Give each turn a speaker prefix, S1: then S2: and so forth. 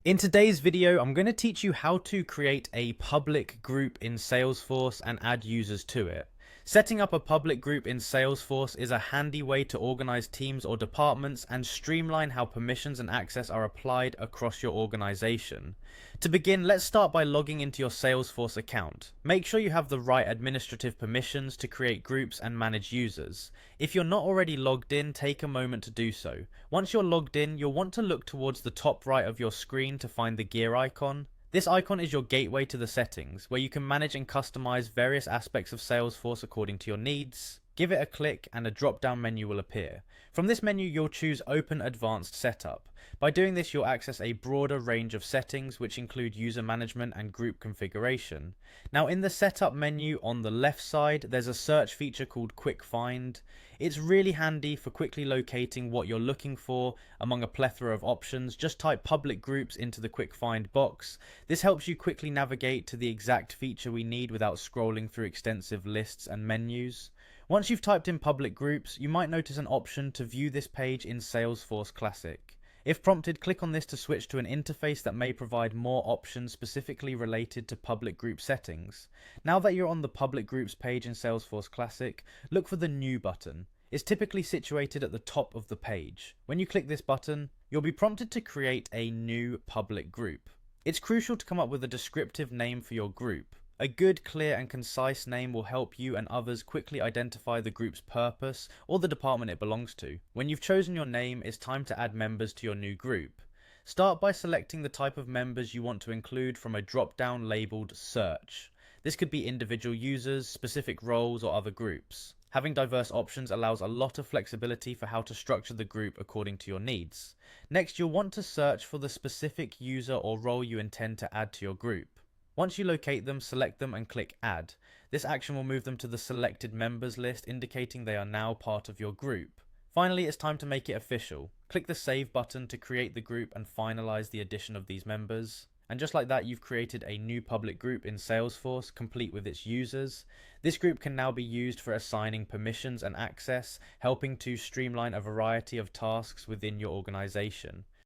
S1: In today's video, I'm going to teach you how to create a public group in Salesforce and add users to it. Setting up a public group in Salesforce is a handy way to organize teams or departments and streamline how permissions and access are applied across your organization. To begin, let's start by logging into your Salesforce account. Make sure you have the right administrative permissions to create groups and manage users. If you're not already logged in, take a moment to do so. Once you're logged in, you'll want to look towards the top right of your screen to find the gear icon. This icon is your gateway to the settings, where you can manage and customize various aspects of Salesforce according to your needs. Give it a click and a drop-down menu will appear. From this menu, you'll choose Open Advanced Setup. By doing this, you'll access a broader range of settings, which include user management and group configuration. Now, in the Setup menu on the left side, there's a search feature called Quick Find. It's really handy for quickly locating what you're looking for among a plethora of options. Just type public groups into the Quick Find box. This helps you quickly navigate to the exact feature we need without scrolling through extensive lists and menus. Once you've typed in public groups, you might notice an option to view this page in Salesforce Classic. If prompted, click on this to switch to an interface that may provide more options specifically related to public group settings. Now that you're on the public groups page in Salesforce Classic, look for the New button. It's typically situated at the top of the page. When you click this button, you'll be prompted to create a new public group. It's crucial to come up with a descriptive name for your group. A good, clear, and concise name will help you and others quickly identify the group's purpose or the department it belongs to. When you've chosen your name, it's time to add members to your new group. Start by selecting the type of members you want to include from a drop-down labeled Search. This could be individual users, specific roles, or other groups. Having diverse options allows a lot of flexibility for how to structure the group according to your needs. Next, you'll want to search for the specific user or role you intend to add to your group. Once you locate them, select them and click Add. This action will move them to the selected members list, indicating they are now part of your group. Finally, it's time to make it official. Click the Save button to create the group and finalize the addition of these members. And just like that, you've created a new public group in Salesforce, complete with its users. This group can now be used for assigning permissions and access, helping to streamline a variety of tasks within your organization.